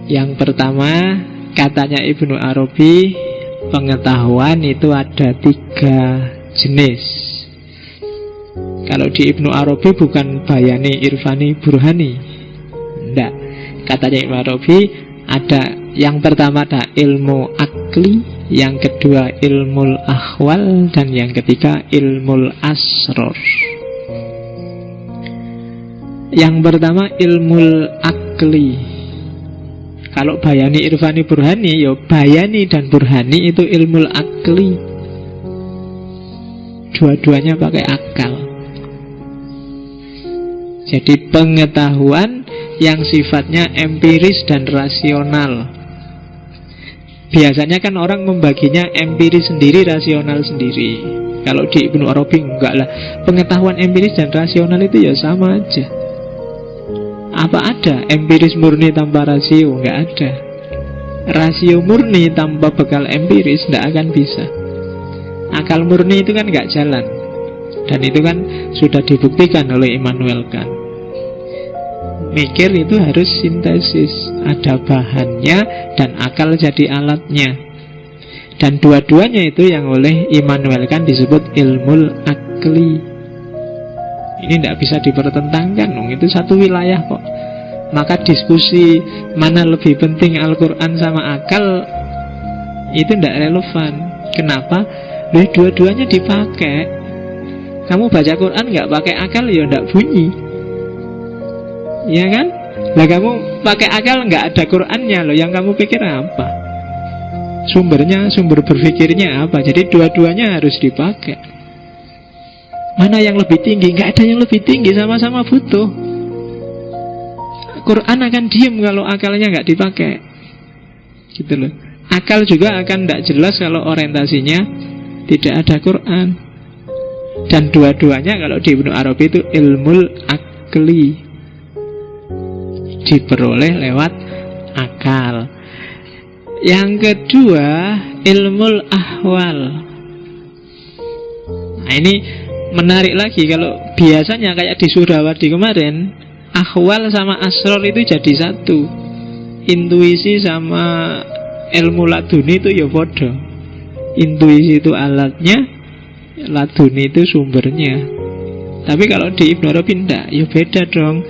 Yang pertama, katanya Ibnu Arabi, pengetahuan itu ada 3 jenis. Kalau di Ibnu Arabi bukan bayani, irfani, burhani. Enggak. Katanya Ibnu Arabi ada, yang pertama ada ilmu akli, yang kedua ilmu ahwal, dan yang ketiga ilmu asror. Yang pertama ilmu akli. Kalau bayani, irfani, burhani, ya bayani dan burhani itu ilmu akli. Dua-duanya pakai akal. Jadi pengetahuan yang sifatnya empiris dan rasional. Biasanya kan orang membaginya empiris sendiri, rasional sendiri. Kalau di Ibnu Arabi enggak lah. Pengetahuan empiris dan rasional itu ya sama aja. Apa ada empiris murni tanpa rasio? Enggak ada. Rasio murni tanpa bekal empiris enggak akan bisa. Akal murni itu kan enggak jalan. Dan itu kan sudah dibuktikan oleh Immanuel Kant. Mikir itu harus sintesis, ada bahannya dan akal jadi alatnya. Dan dua-duanya itu yang oleh Immanuel Kant disebut ilmu akli. Ini tidak bisa dipertentangkan, itu satu wilayah kok. Maka diskusi mana lebih penting Al-Quran sama akal itu tidak relevan. Kenapa? Dua-duanya dipakai. Kamu baca Quran nggak pakai akal ya tidak bunyi. Ya kan? Lah kamu pakai akal nggak ada Qurannya loh. Yang kamu pikir apa? Sumbernya, sumber berpikirnya apa? Jadi dua-duanya harus dipakai. Mana yang lebih tinggi? Nggak ada yang lebih tinggi, sama-sama butuh. Quran akan diam kalau akalnya nggak dipakai. Gitu loh. Akal juga akan tidak jelas kalau orientasinya tidak ada Quran. Dan dua-duanya kalau di Ibnu Arabi itu ilmu akli, diperoleh lewat akal. Yang kedua ilmu ahwal. Nah ini menarik lagi. Kalau biasanya kayak di Surawadi kemarin, ahwal sama asror itu jadi satu. Intuisi sama ilmu laduni itu ya bodoh. Intuisi itu alatnya, laduni itu sumbernya. Tapi kalau di Ibnu Arabi enggak, ya beda dong.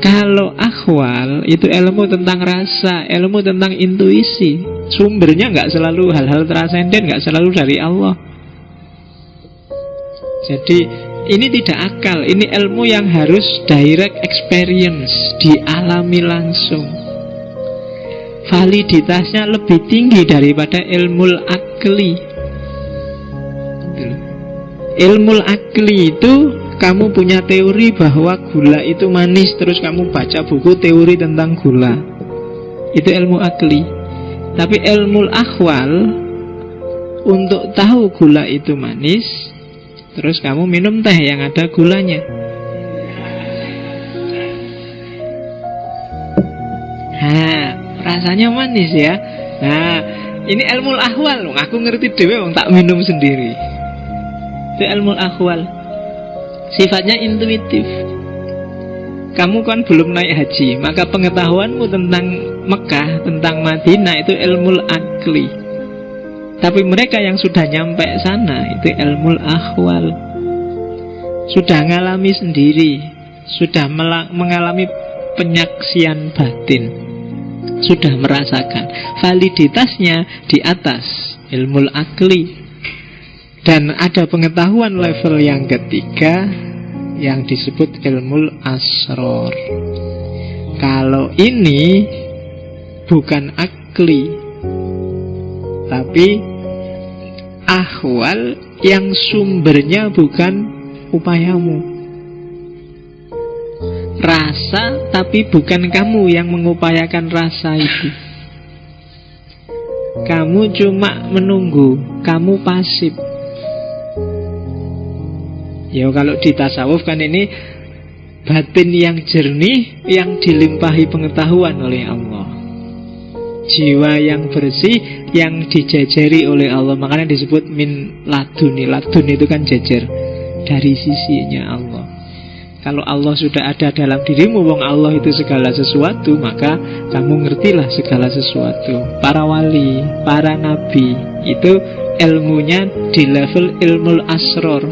Kalau ahwal itu ilmu tentang rasa, ilmu tentang intuisi. Sumbernya nggak selalu hal-hal transenden, nggak selalu dari Allah. Jadi ini tidak akal, ini ilmu yang harus direct experience, dialami langsung. Validitasnya lebih tinggi daripada ilmu akli. Ilmu akli itu kamu punya teori bahwa gula itu manis, terus kamu baca buku teori tentang gula. Itu ilmu akli. Tapi ilmu ahwal, untuk tahu gula itu manis, terus kamu minum teh yang ada gulanya. Nah, rasanya manis ya. Nah, ini ilmu ahwal. Aku ngerti dewe wong tak minum sendiri. Itu ilmu ahwal. Sifatnya intuitif. Kamu kan belum naik haji, maka pengetahuanmu tentang Mekah, tentang Madinah itu ilmu akli. Tapi mereka yang sudah nyampe sana itu ilmu ahwal. Sudah ngalami sendiri, sudah mengalami penyaksian batin, sudah merasakan. Validitasnya di atas ilmu akli. Dan ada pengetahuan level yang ketiga yang disebut ilmu asror. Kalau ini bukan akli, tapi ahwal yang sumbernya bukan upayamu. Rasa tapi bukan kamu yang mengupayakan rasa itu. Kamu cuma menunggu, kamu pasif. Ya kalau di tasawuf kan ini batin yang jernih, yang dilimpahi pengetahuan oleh Allah. Jiwa yang bersih, yang dijajari oleh Allah. Makanya disebut min laduni. Ladun itu kan jajar dari sisinya Allah. Kalau Allah sudah ada dalam dirimu, wong Allah itu segala sesuatu, maka kamu ngertilah segala sesuatu. Para wali, para nabi, itu ilmunya di level ilmul asror.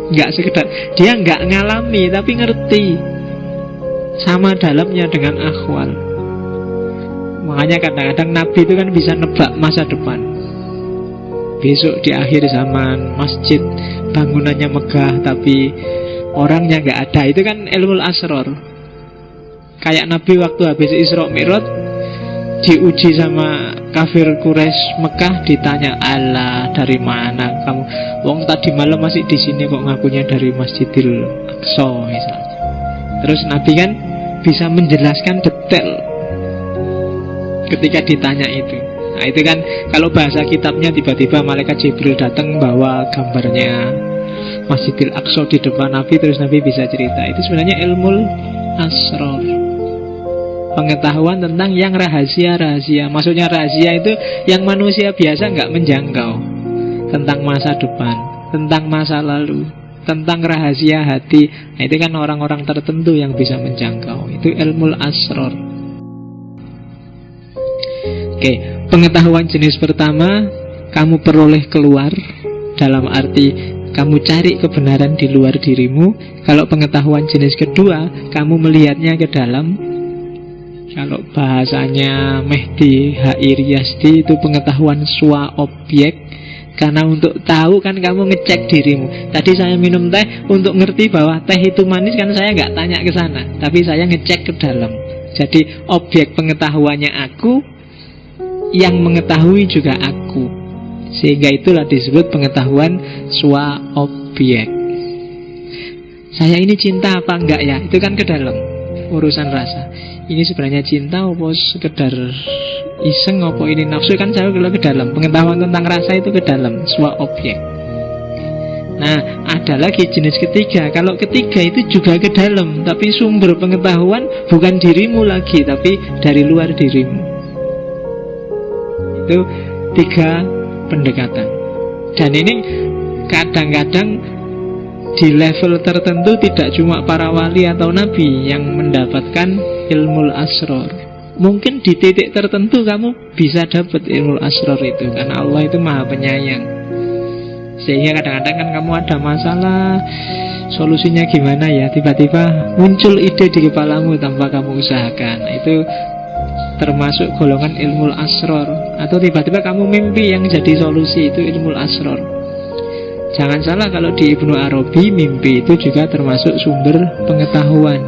Nggak sekedar, dia nggak ngalami, tapi ngerti. Sama dalamnya dengan akhwal. Makanya kadang-kadang nabi itu kan bisa nebak masa depan. Besok di akhir zaman, masjid bangunannya megah, tapi orangnya nggak ada. Itu kan ilmul asror. Kayak Nabi waktu habis Isra Mi'raj diuji sama kafir Quraisy Mekah, ditanya, Allah dari mana kamu? Wong tadi malam masih di sini kok ngakunya dari Masjidil Aqsa misalnya. Terus Nabi kan bisa menjelaskan detail ketika ditanya itu. Nah itu kan kalau bahasa kitabnya tiba-tiba malaikat Jibril datang bawa gambarnya Masjidil Aqsa di depan Nabi, terus Nabi bisa cerita. Itu sebenarnya ilmul asror, pengetahuan tentang yang rahasia-rahasia. Maksudnya rahasia itu yang manusia biasa nggak menjangkau. Tentang masa depan, tentang masa lalu, tentang rahasia hati. Nah itu kan orang-orang tertentu yang bisa menjangkau. Itu ilmul asror. Oke, pengetahuan jenis pertama kamu peroleh keluar, dalam arti kamu cari kebenaran di luar dirimu. Kalau pengetahuan jenis kedua, kamu melihatnya ke dalam. Kalau bahasanya Mehdi H.I. Riyasdi, itu pengetahuan swa objek. Karena untuk tahu kan kamu ngecek dirimu. Tadi saya minum teh untuk ngerti bahwa teh itu manis, kan saya nggak tanya ke sana, tapi saya ngecek ke dalam. Jadi objek pengetahuannya aku, yang mengetahui juga aku. Sehingga itulah disebut pengetahuan swa objek. Saya ini cinta apa enggak ya? Itu kan ke dalam, urusan rasa. Ini sebenarnya cinta apa sekedar iseng, apa ini nafsu, kan saya ke dalam. Pengetahuan tentang rasa itu ke dalam, swa objek. Nah, ada lagi jenis ketiga. Kalau ketiga itu juga ke dalam, tapi sumber pengetahuan bukan dirimu lagi, tapi dari luar dirimu. Itu 3 pendekatan. Dan ini kadang-kadang di level tertentu tidak cuma para wali atau nabi yang mendapatkan ilmul asror. Mungkin di titik tertentu kamu bisa dapat ilmul asror itu, karena Allah itu maha penyayang. Sehingga kadang-kadang kan kamu ada masalah, solusinya gimana ya, tiba-tiba muncul ide di kepalamu tanpa kamu usahakan. Itu termasuk golongan ilmul asror. Atau tiba-tiba kamu mimpi yang jadi solusi, itu ilmul asror. Jangan salah, kalau di Ibnu Arabi, mimpi itu juga termasuk sumber pengetahuan.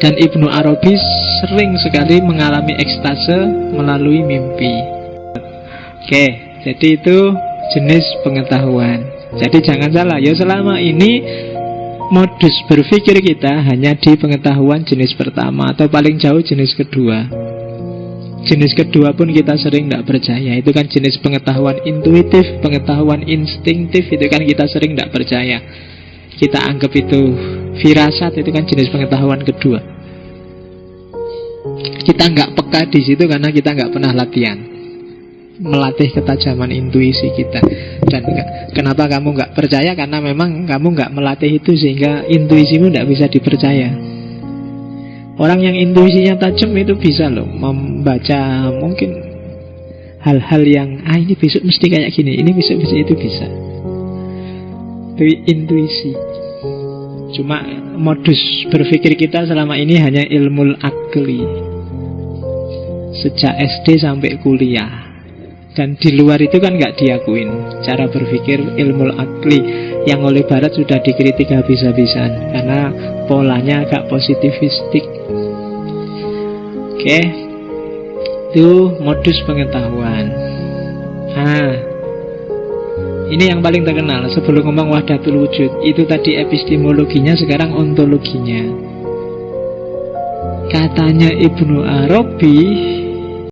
Dan Ibnu Arabi sering sekali mengalami ekstase melalui mimpi. Oke, jadi itu jenis pengetahuan. Jadi jangan salah ya, selama ini modus berpikir kita hanya di pengetahuan jenis pertama, atau paling jauh jenis kedua. Jenis kedua pun kita sering tidak percaya. Itu kan jenis pengetahuan intuitif, pengetahuan instinktif. Itu kan kita sering tidak percaya. Kita anggap itu firasat. Itu kan jenis pengetahuan kedua. Kita nggak peka di situ karena kita nggak pernah latihan, melatih ketajaman intuisi kita. Dan kenapa kamu nggak percaya? Karena memang kamu nggak melatih itu, sehingga intuisimu nggak bisa dipercaya. Orang yang intuisinya tajam itu bisa loh membaca mungkin hal-hal yang ini besok mesti kayak gini, ini besok itu bisa. Itu intuisi. Cuma modus berpikir kita selama ini hanya ilmul akli, sejak SD sampai kuliah. Dan di luar itu kan nggak diakuin cara berpikir ilmul akli yang oleh Barat sudah dikritik habis-habisan karena polanya agak positivistik. Oke, itu modus pengetahuan. Nah, ini yang paling terkenal. Sebelum ngomong wahdatul wujud, itu tadi epistemologinya, sekarang ontologinya. Katanya Ibnu Arabi,